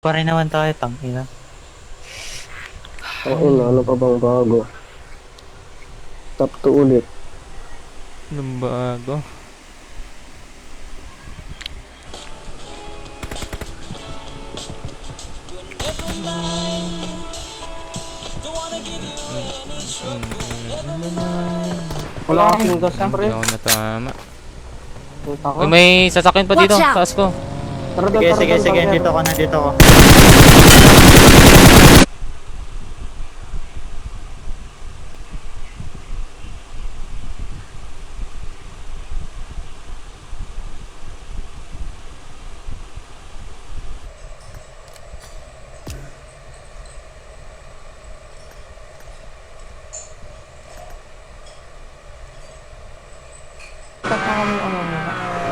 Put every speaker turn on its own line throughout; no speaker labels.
Pa rin naman tayo, tangina.
Ayun, ano pa bang bago? Top 2 ulit.
Anong bago?
Wala kasing gas, pre.
Hindi ako natama.
Punta ko.
Uy, may sasakyan pa dito.
Watch out!
Taas ko.
Tara doon,
Sige,
tara
sige,
doon,
sige.
tara
Dito
doon.
ko na, dito ko.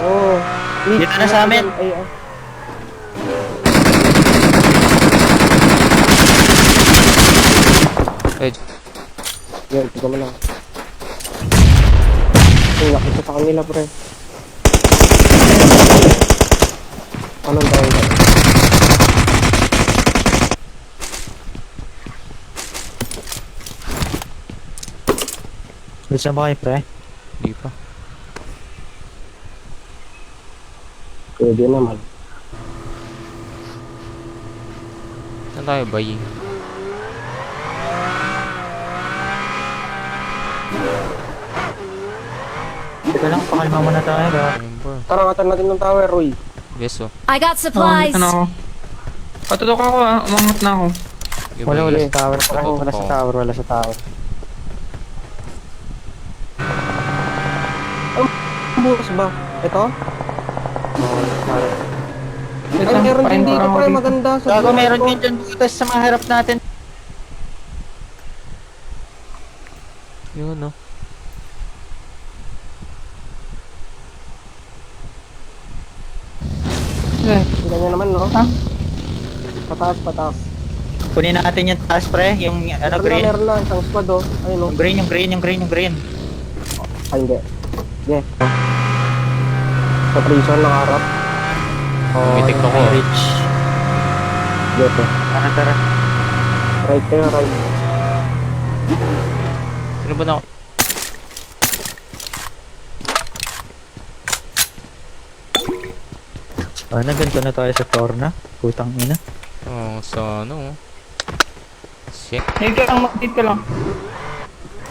Oo.
Dito na sa amin.
Ay,
Eh,
yan, ito mo lang. Ay, nakita sa kanila, pre. Anong dahil ba?
Gusto mo kayo, pre?
di pa.
Pwede naman.
Saan tayo ba yun?
Teka lang, pakalma muna tayo, ba?
Remember.
Tara, ngatan natin ng tower, Roy.
Yes, oh.
I got supplies.
Ano ako? Patutok ako umangat na ako.
Okay,
Wala,
boy.
wala sa tower.
Ito,
Wala sa
ito.
tower, wala sa tower.
Bukas ba? Ito?
Wait
Ay,
lang,
meron din
pain
dito,
parang ako
pre.
dito.
Maganda. Sa
Gago,
bukas
meron
ko.
din dyan butas sa mga harap natin.
Yun, oh.
Eh,
Ganyan naman, no?
Ha?
Pataas, pataas.
Kunin natin yung taas, pre. Yung ano, green.
Meron na, isang squad, oh. Ayun, oh.
Yung green, yung green, yung green, yung green.
Ay, hindi. Sige. Sa prison, nakaharap.
May TikTok ko.
Rich.
Dito.
Tara, tara.
Right kayo, right.
Sino ba na?
Ganito na tayo sa Torna. Putang ina.
Oh, sa ano, oh. Shit.
need ka lang, need ka lang.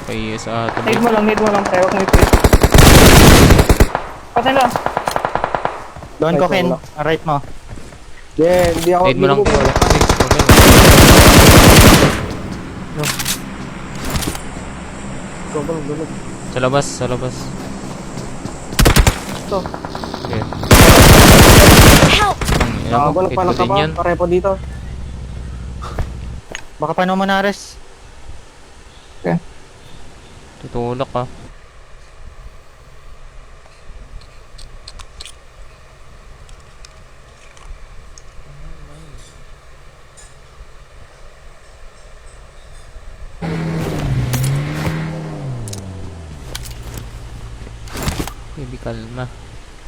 Kaya sa atin.
Need mo lang, tayo. Huwag mo i-press. Patay lang.
Doon ko, Ken. Right mo.
Yeah, hindi ako.
Need mo lang.
hindi ko- Gulog, gulog.
Sa labas, sa labas.
Ito.
Okay.
Help!
Gago na pala ka
din
ba?
yan.
Parepo dito.
Baka paano mo na, Ares?
Tutulak, ah. Baby, kalma.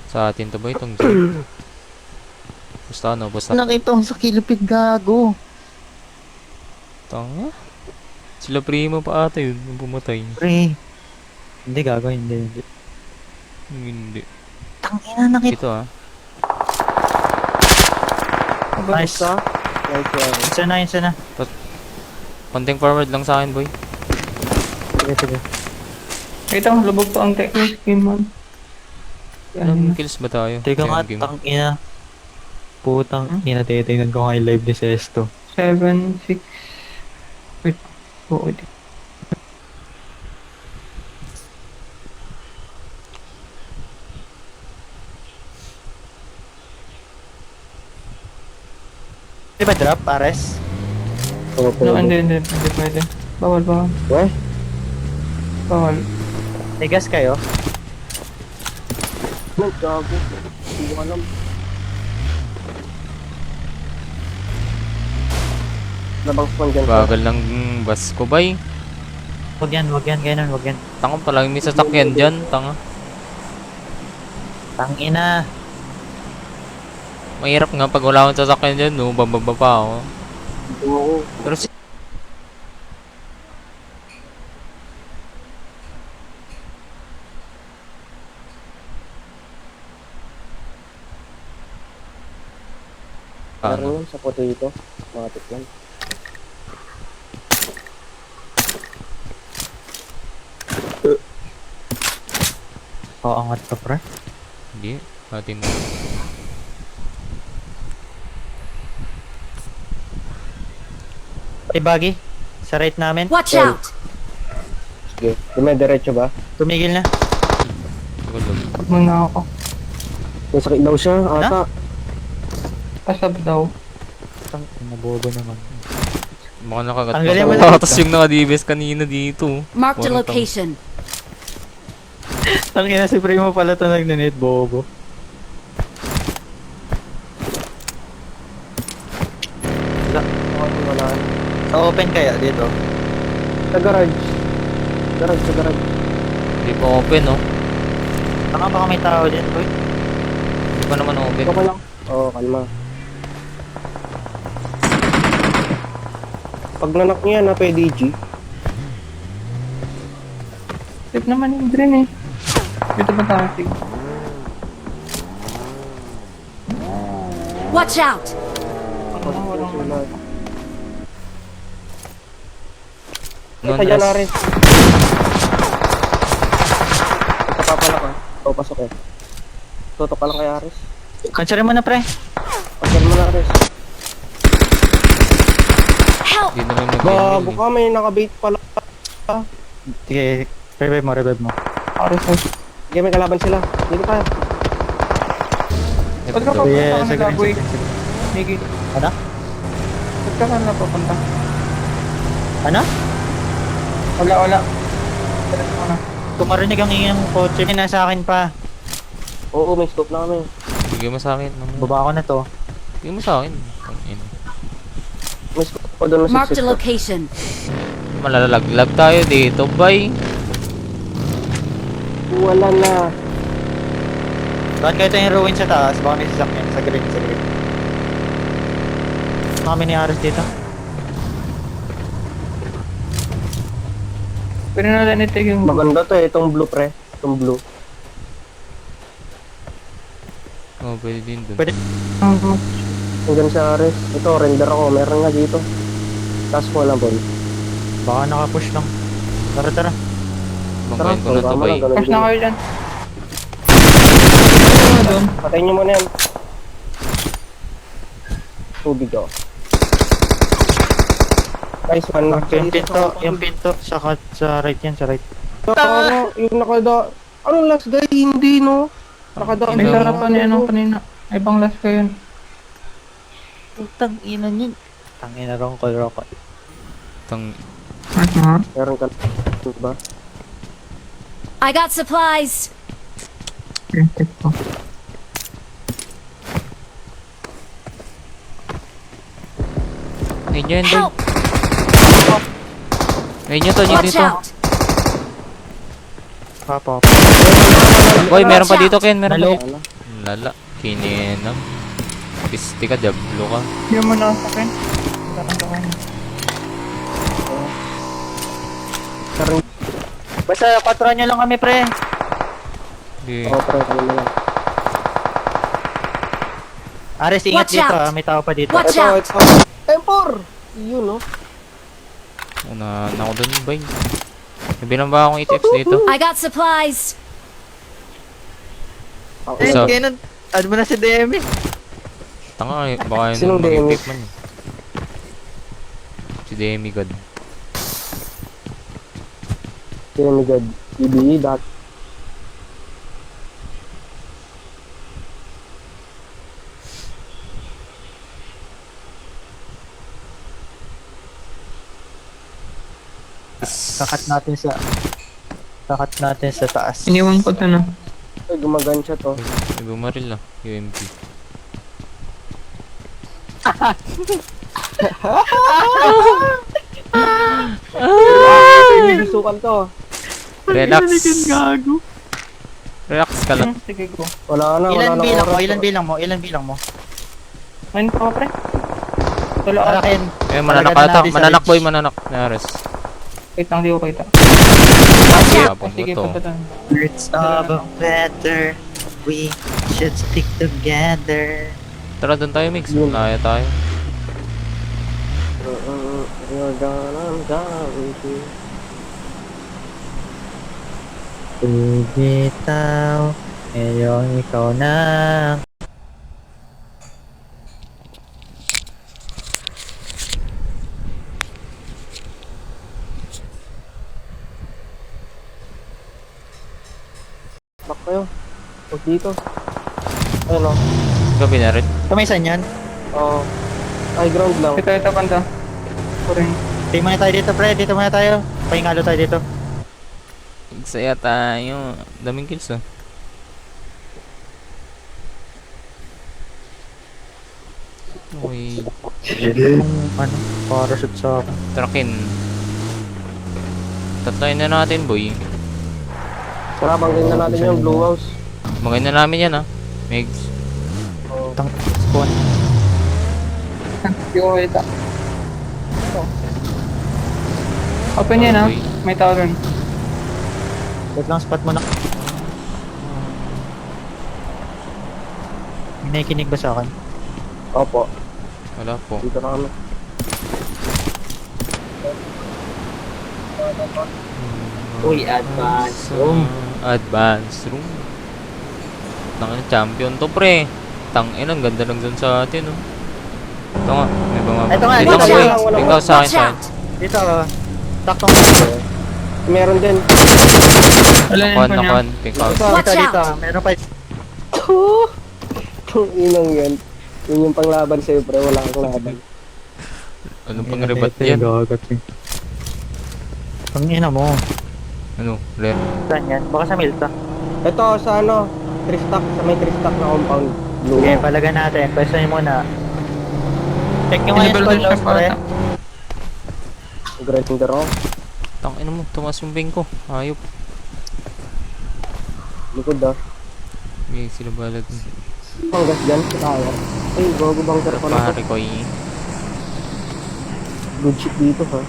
Sa atin to ba itong jeep? Basta ano, basta
Nakita ko sa kilipid, gago.
tanga. Sila primo pa ata yun, yung pumatay.
Pre. Hindi, gago. Hindi.
Hindi.
Tangina, nakita.
Ito, ah.
Nice.
Isa. Right yan.
Isa na, isa na.
Konting forward lang sa akin, boy.
Sige, sige.
Wait lang, lubog to ang technique. Game man.
Ilang kills ba tayo?
Teka nga,
Game.
tangina. Putang ina, titingnan ko nga yung live ni Sesto.
7, 6. Wait. Oo, wait.
Di ba drop, Ares?
Oo,
No,
pwede.
hindi pwede. Bawal.
Weh?
Bawal.
May gas kayo?
Ano, gago. Hindi ko alam. Labang spawn dyan.
Bagal ng bus ko, bay.
Wag yan, ganun, wag yan.
Tanga pala, may sasakyan dyan, tanga.
Tangina.
Mahirap nga pag wala akong sasakyan dyan, no? Bababa pa ako.
Oo.
Pero si...
Meron yun sa potato. Matik lang.
Oo, angat ka, pre.
Hindi. Atin.
Baggy. Sa right namin.
Watch
Well.
out!
Sige. Dumidiretso ba?
Tumigil na.
Gulog.
Pag muna ako.
May sakit daw siya, ata.
Pasab daw.
Tang, nabobo naman.
Baka nakagat
Tanggalin mo
pa.
lang.
Tapos yung naka-DBS kanina dito.
Marked a
Walang tao.
location.
Tangina si Primo pala ito nag-net, bobo.
Wala.
Sa open kaya dito?
Sa garage. Sa garage.
Hindi pa open, no?
Tanga baka may tao dyan, boy.
Hindi pa naman open.
Ito ka lang. Oo, kalma. Pag nanak niya na PDG,
Tip naman yung green eh. Dito ba tayo? Sig?
Watch out!
Walang
Noon,
kaya na
Res.
rin. Ito pa pala ka. Oo, pasok eh. Tutok ka lang kay Aris.
Kansarin mo na, pre.
Pasok mo na Aris.
Help!
Hindi na rin
Bago
mag-game.
ka, may nakabait pala.
Sige, revive mo, revive mo.
Aris.
Sige, may kalaban sila. Dito tayo.
Ba't ka
Sige,
papunta
sa
ka
green,
nila, boy?
sa green.
Miggy.
Ano?
Ba't ka na papunta?
Ano?
Wala. Diretso mo na.
Tumarinig ang iyong kotse. Nasa akin pa.
Oo, may scope na kami.
Bigyan mo sa akin. mamaya.
Baba ko na to.
Bigyan mo sa akin. Tangin.
May scope pa doon na
Marked a
66.
location.
Malalaglag tayo dito, bay.
Wala na.
Saan kayo ito yung ruin sa taas? Baka may sasakyan. Sa green, sa green. Kami ni Aris dito.
Pwede natin i-take yung...
Maganda to eh, itong blue pre. Itong blue.
Oh, pwede din dun.
Pwede.
Hanggang sa Aris. Ito, render ako. Meron nga dito. Task mo lang, Bon.
Baka nakapush lang. Tara, tara.
Bangkain ko na to,
tama
bay.
ganun
Push
din.
na kayo dyan. Doon.
Patayin nyo muna yan. Tubig ako. Nice one.
Yung pinto, sa right yan, sa right.
Ano, yung nakada... Anong last guy? Hindi, no? Nakadaan.
May
Hello.
sarapan ni ano kanina. Ay, pang last ko yun.
Tang ina yun. Tang ina rongkol.
Tang...
Meron ka ba?
I got supplies.
Okay, take ko.
Ayun yun, bay.
Help!
Ayun yun to, yun
Watch
dito.
out!
Papa.
Boy, meron pa
Watch
dito, Ken. Meron pa
Nalo.
dito. Lala. Kininam. Pisti ka, Diablo ka.
Hindi mo na sa akin. Takan.
Basta 4 nyo lang kami, pre.
Hindi.
Oo, pre. Kami na lang.
Aris, ingat
Watch
dito
out.
ah. May tao pa dito.
Watch out!
Ito. Tempor! Yun, no?
Una na ako dun, bay. May binamba akong ETFs dito.
I got supplies.
Ako.
Isa.
Kainan. Add mo na si DM eh.
Tanga, baka yun
Sinong Demi?
mag-tip man. Si Demi God.
Tinamigad. EBE, dot.
Kakat natin sa taas.
Iniwan ko ito na.
Ay, gumagan siya to.
May bumaril ah. UMP.
Hindi gustukan to.
Relax.
Gago.
Relax ka lang.
Sige ko.
Wala na, wala
Ilan
na
bilang mo?
oras.
Ilan bilang mo?
Ayun pa pre. Tulo ako.
Malakin.
Eh, mananak
Talaga na
ata.
natin sa
Mananak
reach.
boy, mananak. Nares.
Wait lang, di ko kita.
Yabang
Sige,
mo to.
papataan.
Birds of a feather. We should stick together.
Tara, doon tayo, Mix.
Yun.
Naya tayo.
You're gonna die.
Bitaw, ngayong ikaw na.
Bak kayo. Huwag dito. Ayun o.
Gabi na rin.
Kumisan yan.
Oo. High ground lang.
Ito, banda. Kuring.
Stay muna tayo dito, pre. Dito muna tayo. Pahingalo tayo dito.
Saya tayo. Daming kills, oh. Okay.
Yung ano, parachute sa akin.
Trakin. Tatlayin na natin, boy.
Tara, bangkin na natin yung blue house.
Maganda namin yan, ah. Megs.
Oo.
Tang spawn.
Di ko kita. Open yan ha.
Okay.
May tao dun.
Wait lang, spot mo na. May nakikinig ba sa akin?
Opo.
Wala po.
Dito na kami.
Uy, advance room.
Advance room. Tangin, champion to, pre. Tangin, ang ganda lang dun sa atin, oh. Ito nga, may bumaba.
Ito nga,
Dito
ito
ka,
nga.
boy.
Wala, wala.
Ikaw sa akin,
Watch
sa akin.
out!
Dito, taktong.
Meron din.
Wala na
Nakuhan,
po niya.
nakuhan. Pink house.
Dito,
Watch
dito, dito.
out.
Meron pa.
Kung inang yan. Yun yung panglaban sa'yo, pre. Wala kang laban.
Anong pang rebat yan?
Ang ina mo.
Ano? Rare.
Saan yan? Baka sa Milta.
Ito sa ano, Tristack, sa may Tristack na compound. Blue.
Okay, palagan natin. Pwesto niyo muna. Check nyo nga yung
Enable
spawn
dun siya
house, pre.
pa.
Grinder ako.
Tangin mo, tumas yung ping ko. Ayop.
Likod ah.
May sila balag.
Panggas dyan, sa tower. Ay, bago bunker pa na to.
Pare ko
Good shit dito ha.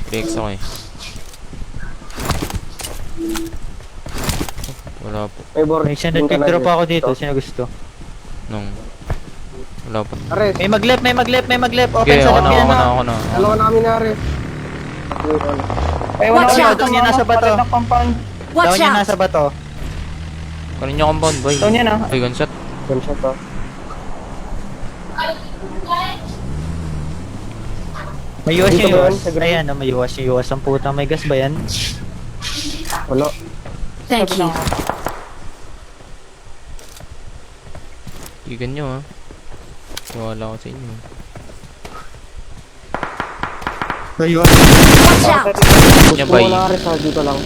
PX ako eh. Wala po.
May board.
May extended quick drop ako dito. Sino gusto?
Nung... Wala po.
Ares,
May mag-left, may mag-left, may mag-left. Open
Okay,
sa
ako
left
na,
yan.
ako na, ako na.
dalawa namin na Ares.
Ay,
Watch
wala
out.
Down yan, nasa bato.
Palit ng compound.
Down
Watch
yan
out!
nasa bato.
Kanin nyo compound, boy.
Down yan, ah.
Ay, gunshot.
Gunshot ah.
May US
Dito
yung
ba
US.
yun? Sa ground?
Ayan, may US yung US. Ang puta, may gas ba yan?
Wala.
Thank you.
Igan nyo, ha. Wala ko sa inyo.
May US.
Watch out!
Niya,
Gusto
bay.
mo na Ares ha, dito lang.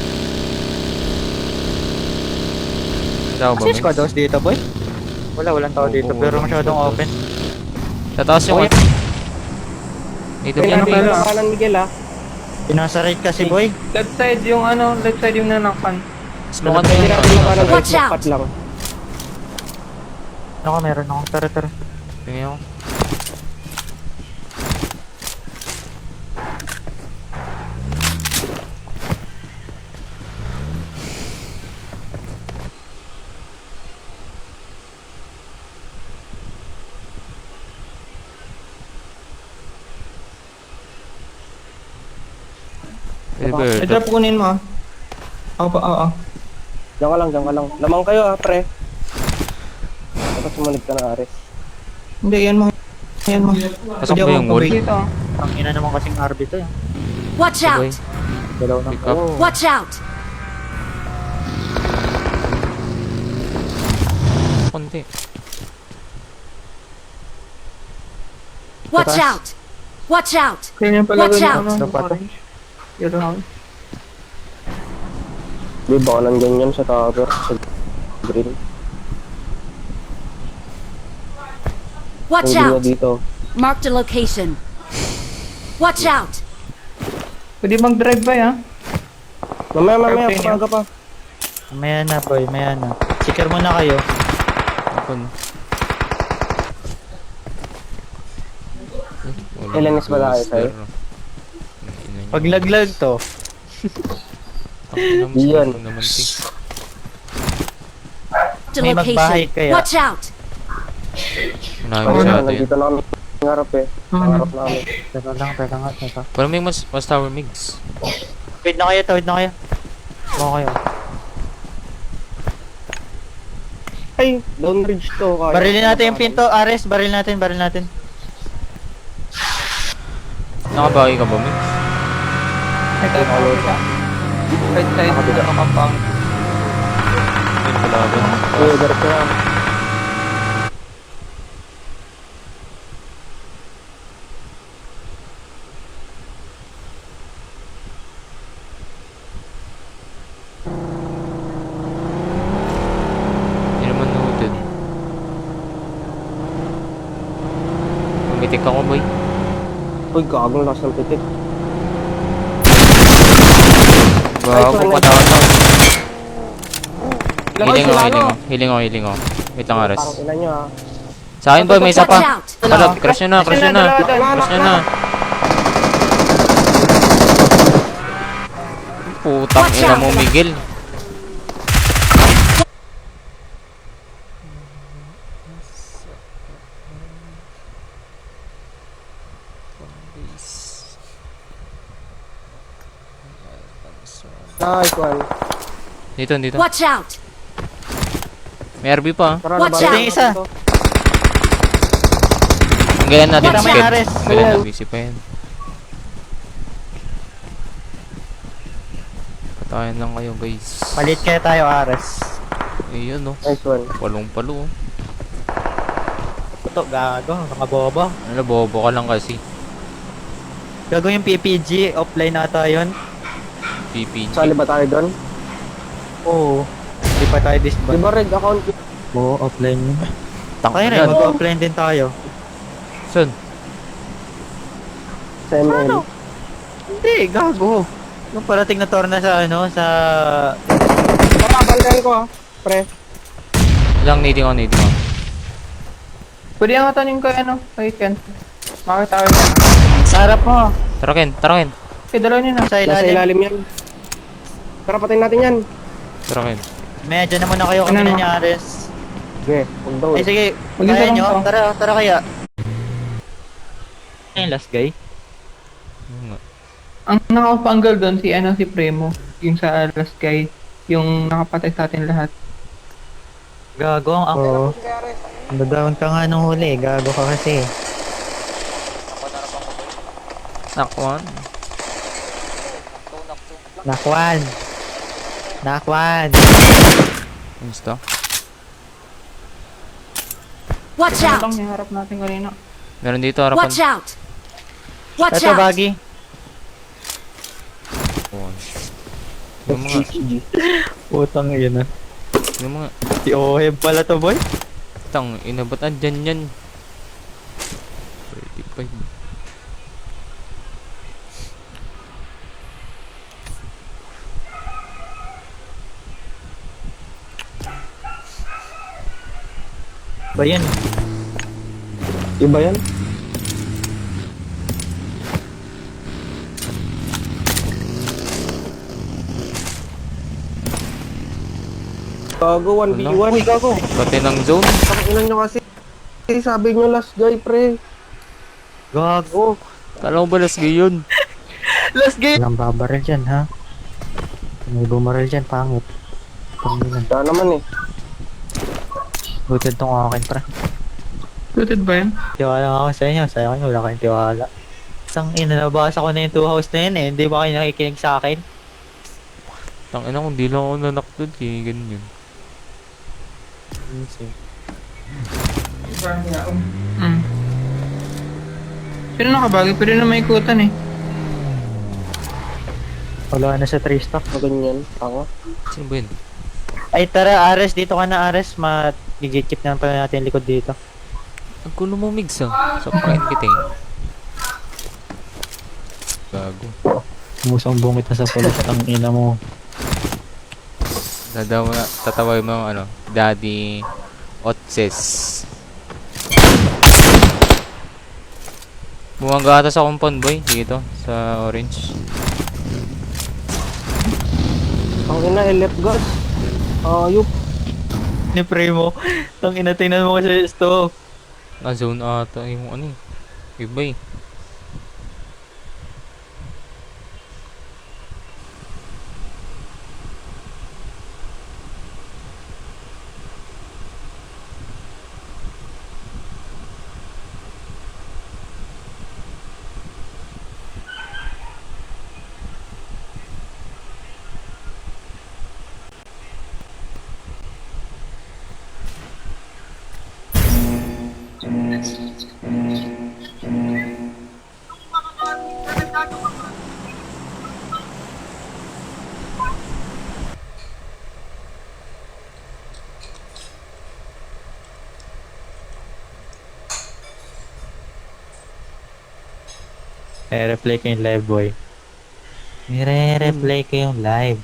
Tao ba,
Kasi
Mix?
squad house dito, boy? Wala, walang tao dito.
Oo,
Pero
walang
masyadong
squad
open.
Tataas yung...
Okay.
Dito
Ay,
yan,
ano
boy.
kayo kanan Miguel ha?
Pinasa right kasi, boy.
Left side yung ano, left side yung nanakpan.
Smoke
Pwede
natin
natin yung kanan right,
Watch out.
backpat lang.
Ako, meron ako. Tara, tara.
Tingin ako. Pwede ba
Ay,
airdrop?
drop kunin mo, ah. Oo.
Diyan ka lang. Lamang kayo ha, pre. Dapat sumunod ka na Ares.
Hindi, yan mo. Yan mo.
Pasok ba yung wall?
Dito.
Ang ina naman kasing RB to.
Watch
Ito, boy.
out!
Dalaw ng
Pick up.
Oh.
Watch out!
Konti.
Watch
Tatas.
out! Watch out!
Kaya yung pala
Watch
yung
out.
ano,
Dapat to.
orange. Yellow house.
Di ba ka nandyan yan sa tower? Sa green.
Watch
Hindi niya
out!
dito.
Marked a location. Watch out!
Pwede mag-drive by ha?
Mamaya,
Airplane
pamaga pa.
Maya na boy, maya na. Secure muna kayo.
Ako na.
LNS ba tayo, sir?
Paglaglag to.
Yan.
Naman, ti.
Marked a
May magbahay
location.
kaya.
Watch out!
Unahin
Ayun
mo
na,
siya ito yun.
nandito na kami. Ngarap eh. Ngarap namin.
Teka lang, teka.
Parang may mas tower mix.
Wait na kayo, tawid na kayo. Buka kayo.
Ay, down ridge to. Kaya.
Barilin natin yung pinto, Ares, baril natin.
Nakabagay ka ba, mix?
Ito, ito. Right side. Ano kampang.
Yun, kalaban.
Ay, garap na.
Hindi naman noted. Pumitik ako, boy.
Uy, gagong lakas ng pitik.
Bago,
Ay,
patawan lang.
Lakas sila, ano?
Healing ako. Wait lang, Ares.
Parang ina nyo ah.
Sa akin, boy, may isa
Watch
pa.
out!
Kalab, crash nyo na. Crash nyo na. Putang ina mo, Miguel.
Nice one.
Dito.
Watch out!
May RB pa.
Tara,
Watch
nabalik
out.
Yung isa.
natin to.
Ang ganyan natin,
Watch
skip.
out, Ares.
Ang ganyan na, busy pa yan. Patayin lang kayo, guys.
Palit kaya tayo, Ares.
Ayun, no.
Nice one.
Palong-palo.
Ito, gago, mga bobo.
Ano, bobo ka lang kasi.
Gago yung PPG, offline nata yun.
PPG.
Sali ba tayo doon?
Oo. Hindi pa tayo
Di
disband.
ba red account?
Oo, offline yun.
Kaya rin, mag-offline din tayo.
Saan?
Sa ML.
Hindi, gago. Nung parating na torna sa sa...
Papabalkan ko ah. Pre.
Lang, needing ako.
Pwede ang atanin ko kay Ken. Makita ko yun.
Sarap mo.
Tara, Ken.
Okay, dalawa niyo na.
Sa
Nasa
ilalim.
ilalim yan. Tara, patayin natin yan.
Tara, Ken.
Medyo na muna kayo kami
Ano?
na ni Ares.
Okay, huwag daw.
Ay sige,
Mag-isa
kaya
lang
nyo.
to.
Tara kaya. Ano yung last guy?
Ano nga?
Ang nakapanggal doon si Primo. Yung sa last guy. Yung nakapatay sa atin lahat.
Gago ang
Oo. Nadadown ka nga nung huli, gago ka kasi.
Nakwan.
Nakwan.
Insta.
Watch
Ano
out!
lang yung harap natin kanina.
Meron dito, harapan.
Watch out! Watch
Ito
out!
baggy.
Yung mga,
Putang ina.
yung mga,
Si Oheb pala to, boy.
tang, ina, ba't andyan yan? 35.
Ba yan?
Iba yan? Gago, 1v1. Uy, gago.
Pati ng zone.
Pakinan nyo kasi. Sabi nyo last guy, pre.
Gago.
Kala mo ba last yun?
Last game.
Walang babaril dyan, ha? May bumaril dyan, pangit. Pangilan.
Kaya naman eh.
Buted tong akin, pra.
Suited ba yan?
Tiwala nga ako sa inyo. Sa akin, wala kayong tiwala. Isang ina, nabasa ko na yung 2 house na yun eh. Hindi ba kayo nakikinig sa akin?
Tang ina, kung di lang ako nanak doon, kaya ganun yun.
Mm. Pero nakabagay, pwede na maikutan eh.
Wala na sa 3 stock.
Ganyan. Tanga.
Sino ba yun?
Ay tara Ares, dito ka na Ares. Ma-gigit na pala natin yung likod dito.
Ang gulo mo, Migs, ah. Sobrahin kita eh. Gago.
Sumusumbong kita sa pulis ang ina mo.
Tatawag mo ano, Daddy Otses. Bumangga ata sa compound, boy, dito, sa orange.
Ang ina, elef gas. Ayup.
Ni Primo, ang ina, tingnan mo kasi stove.
Zone ata yung ano eh. Iba eh.
Replay ko yung live, boy. Replay ko yung live.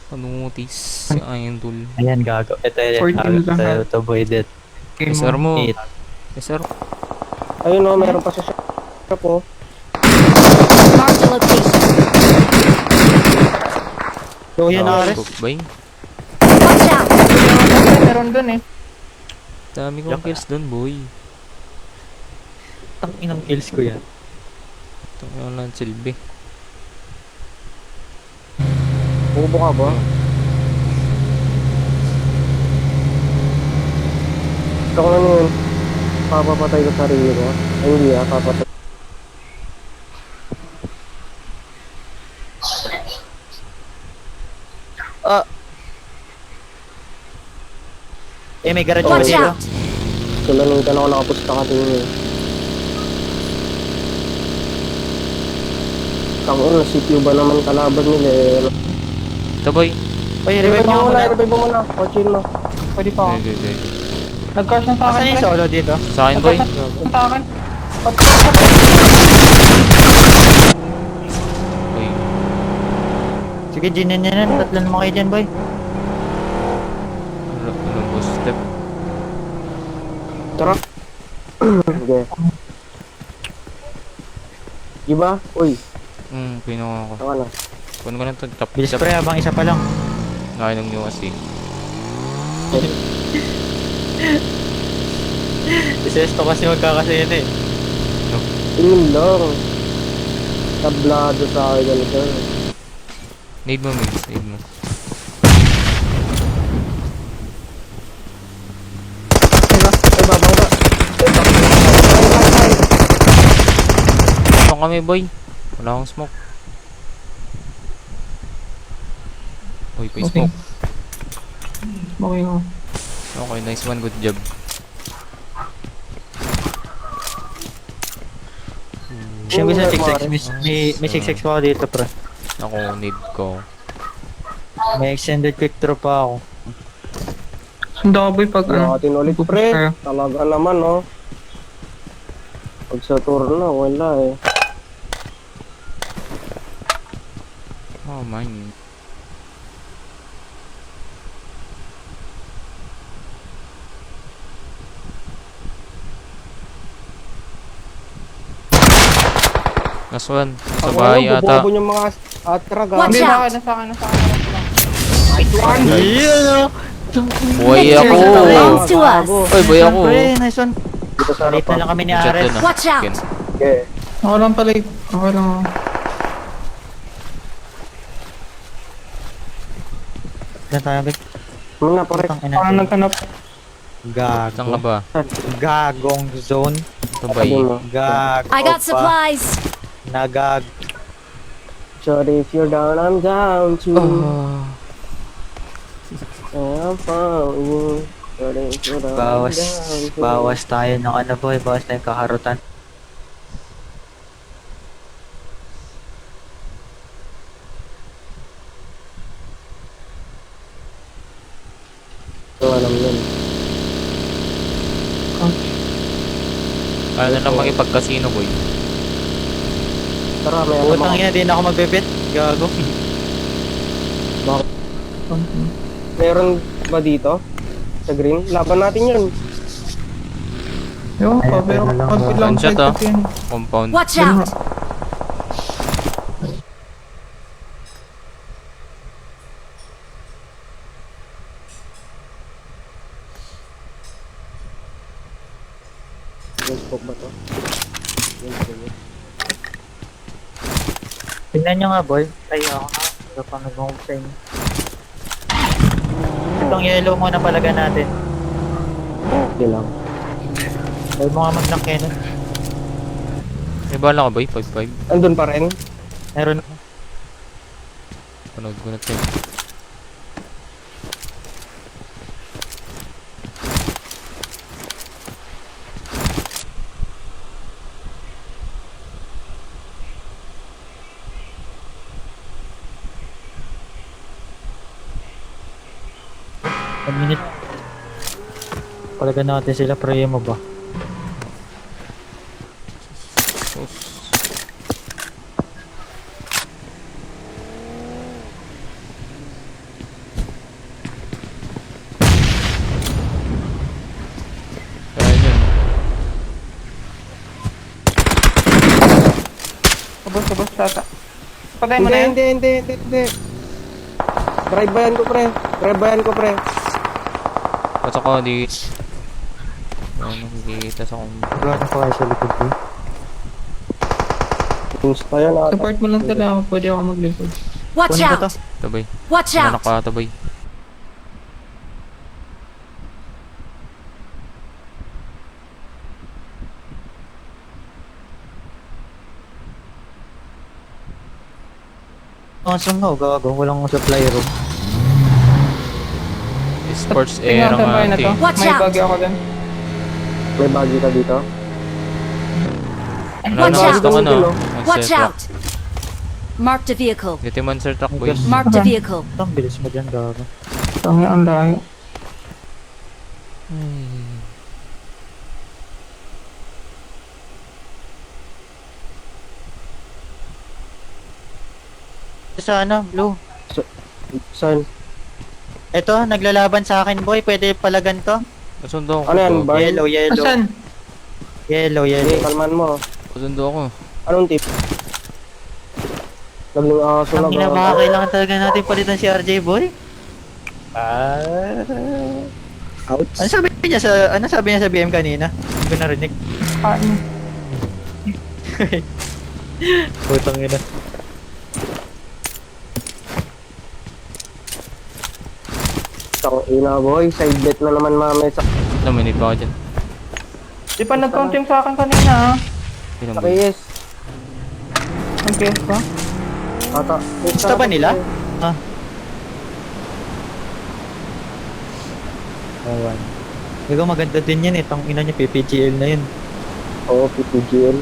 Panutis. Ayun, dul.
Ayan, gago. Ito yung
14 lang ha.
to boy dead.
Game
SR mo.
8.
SR.
Ayun o, meron pa sa shop oh.
Mark the location.
So, yan Ares.
Bay.
Watch out!
Meron dun eh.
Dami kong kills doon, boy.
Tang inang kills ko yan.
Ito yung lang silbi.
Bubo ka ba? Ito ko ano yun. Papapatay ko sarili ko. Ay, hindi papatay.
May garage
Watch
dito.
out!
Sulanitan ako nakapusta ka tingin. Tangin, CPU ba naman kalaban nila eh.
Ito, boy.
Oy, revive mo muna.
Revive mo muna. Watchin mo.
Pwede pa ako.
Okay.
Nag-crash na sa
Asan
akin.
yung
pre.
solo dito?
Sa akin, boy.
Nag-crash na sa akin.
Boy.
Sige, ginan yan. Tatlan mo kayo dyan, boy.
Ano boss step?
Tara. Sige. Diba? Uy,
Pinuha ko.
saka na.
Kunin ko na ito. Top.
Bilis pre, habang isa pa lang.
Nakain ng new kasi.
Isesto kasi magkakasaya na eh.
Tingin lang. Tablado sa akin ganito.
Need mo, Migs. Need mo.
Ay, babang ka.
Saan kami, boy? Wala akong smoke. Uy, pa
Okay.
smoke.
Okay ko.
Okay, nice one. Good job.
Siya bisa 6x. May 6x pa ako dito, pre.
Ako, need ko.
May extended quick draw pa ako.
Sunda ka boy pag
Natin ulit
pupush
pre.
tayo.
Talaga naman oh. Pag sa turno, wala eh.
Oh, mine. Last one. Sa bahay ata.
Bububon yung mga atraga.
Watch
Hindi,
out.
nasa akin. Nice one.
Yun, no?
Buhay ako.
Belongs to us.
Uy, buhay ako.
Pre, nice one.
Dito sa
Late na lang kami ni
Chat
Ares.
dun, ah.
Watch out.
Again.
Okay.
Ako lang pala. Ako lang ako.
Diyan tayo, Vic.
Ano na pare?
Putang ina.
Parang naghanap.
Saan ka
Gago.
ba?
Gagong zone.
Ito ba
Sabi mo.
Gago
I got
pa.
supplies.
Nagag.
Sorry if you're down, I'm down too.
Oh.
I'm found you. Sorry if you're down,
Bawas.
I'm down too.
Bawas tayo ng ano, boy. Bawas tayo ng kakarutan.
So, alam yun.
Ouch.
Ano na lang makipag-casino, boy.
Tara, may ano
Putang ina, di na ako magbebet. Gago.
Meron ba dito? Sa green? Laban natin yun.
Yung
Ayan,
pa, pero
ayan na lang
konti
ba?
lang
Gunshot,
side
oh.
kasi yan.
Compound.
Watch out!
Yung scope ba to? Yung scope.
Tingnan nyo nga, boy. Ay, ako nga. Wala pa nag-home sa inyo. Itong yellow muna palaga natin.
Okay lang.
Huwag mo nga mag-knock cannon.
May bala ka, boy? 5-5.
Andun pa rin.
Meron.
Panood ko na ito.
One minute. Palaga natin sila. Pray mo ba?
Sus. Ayan yun.
Sabos, tata. Patay mo na yan.
Hindi. Drive bayan ko, pre.
Pasok ko, di... Ano, nakikita sa kong...
Wala na pa kayo sa likod ko.
Gusto yan ata.
Support mo lang talaga ako, pwede ako maglipod.
Watch
Kunin ko to.
out!
Tabay.
Watch
Ano
out!
nakatabay?
Awesome nga, gago. Walang supply room.
Sports
Tingnan
era
ko
nga
na
ito
to.
eh.
Watch
May
out!
bagay ako dun.
May bagay ka dito.
Wala
Watch
na
out!
gusto ko no.
Watch
Monster truck.
out! Marked a vehicle.
Dito yung monster truck, boy.
Marked a vehicle.
Ang bilis mo dyan, gago.
Tangi ang layo.
Sa ano, blue.
Saan?
Ito, naglalaban sa akin, boy. Pwede palagan to.
Kasundo ako.
Ano yan,
to.
ba?
Yellow.
Asan?
Yellow.
Hindi, kalman mo.
Kasundo ako.
Anong tip? Naging aso na
Ang ina,
ba?
baka kailangan talaga natin palitan si RJ, boy.
Ouch.
Ano sabi niya sa BM kanina? Hindi ko narinig.
Kain.
Putang ina.
Tang ina boy, side bet na naman mamay sa
Naminit pa ako dyan.
Di pa nag-counting sa akin kanina ha?
Pinang boy.
KS.
Ang PS ko?
Ata.
Gusto ba nila? Ah. Awan. Ikaw maganda din yan eh. Tang ina niya, PPGL na yun.
Oo, PPGL.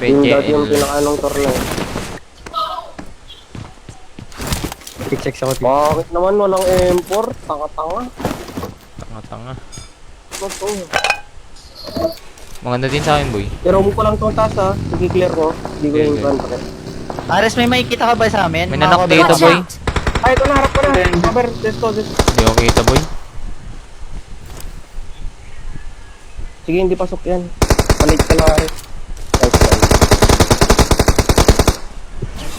Yung dati yung
PPJL.
pinaka-anong torneo.
Pick-check ako dito.
Bakit naman walang M4? Tanga-tanga.
Tanga-tanga.
Ano to?
Maganda din sa akin, boy.
Pero mo ko lang itong taas ha. Sige-clear ko. Hindi ko
Okay,
yung
okay.
front pa rin.
Ares, may makikita ka ba sa amin?
May nanak
Mga
dito,
Watch
boy.
out!
Ay, ito na, harap ko na. Cover, let's go.
Hindi ako kita, boy.
Sige, hindi pasok yan. Palit ka lang rin.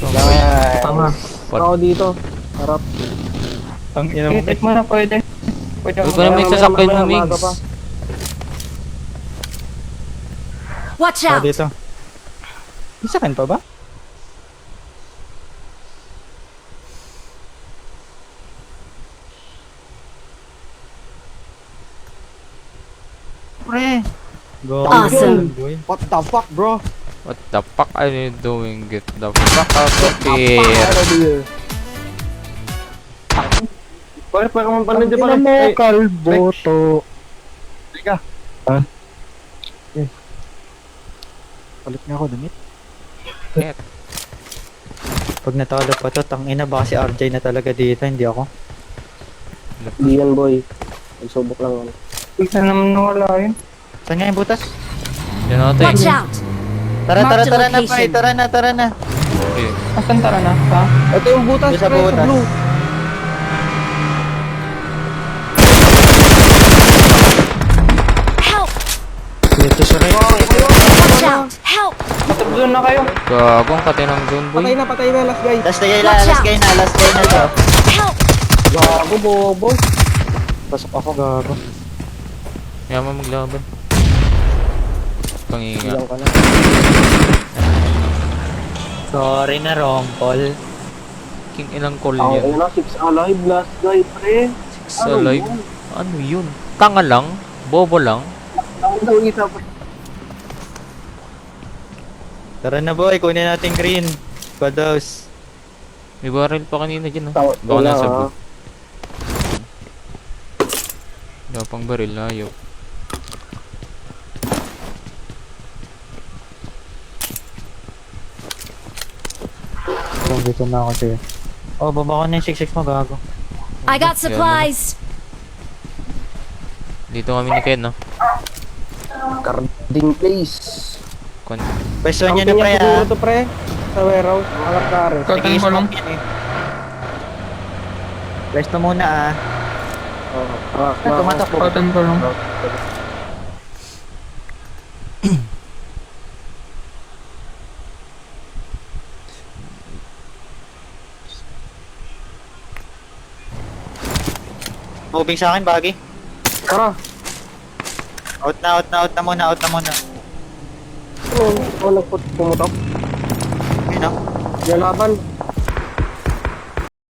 Nice.
Tama.
Ako dito. Harap.
Ang ina mo.
Itik mo na pwede. Pwede
Huwag
ako.
ko naman yung sasakyan mo,
Mamaya,
Migs.
maaga pa.
Watch
Ah,
out!
dito. Isa kan pa ba? Pre. Go.
Awesome.
What the fuck, bro?
What the fuck are you doing? Get the fuck out of here.
Pare, parang paano dyan pare?
kalboto. Teka. Ha? Palit nga ako damit.
Shit.
Pag natalo pa to, tangina baka si RJ na talaga dito, hindi ako.
Hindi yan, boy. Nagsubok lang yan.
Isa naman nawala yun.
Saan nga yung butas?
Yan natin.
Watch out!
Tara, tara,
Mark the
tara na,
location.
pre. Tara na, tara na.
Okay.
Asan tara na? Sa?
Ito yung butas,
Doon sa
pre, sa
butas.
blue.
Help!
Ito sa rin.
Watch out! Help!
Matulog na kayo.
Gagong pati ng zone boy.
Patay na, last guy.
Last guy na,
Watch
last
out.
guy na, last guy na to.
Help!
Gago, bobo.
Pasok ako, gago.
Yaman maglaban. Panginga.
Ilang ka na.
Sorry na, wrong call.
King ilang call
Ang
yan.
ina, 6 alive, last guy, pre.
Sa live. Ano yun? Tanga lang? Bobo lang?
Ang daw isa, pre.
Tara na, boy. Kunin natin green. Squad house.
May barrel pa kanina dyan
Tao-
Baka
wala,
nasa
ah.
blue. Wala pang baril na ayaw.
Dito na ako sa'yo. Oh, baba ko na yung 6-6 mo, gago.
I got supplies!
Dito kami ni Ken, no?
Carding place.
Kon
Pwesto niya na,
Ang
pre,
kanya siguro
ah.
to, pre. Sa warehouse, alak kare.
Cotton ko lang.
Pwesto muna, ah. Tumatak po.
Cotton ko lang.
Moving sa akin, baggy.
Tara.
Out na, out na, out na muna, out na muna.
Ano, nagpumutok.
Yun, no?
Yung laban.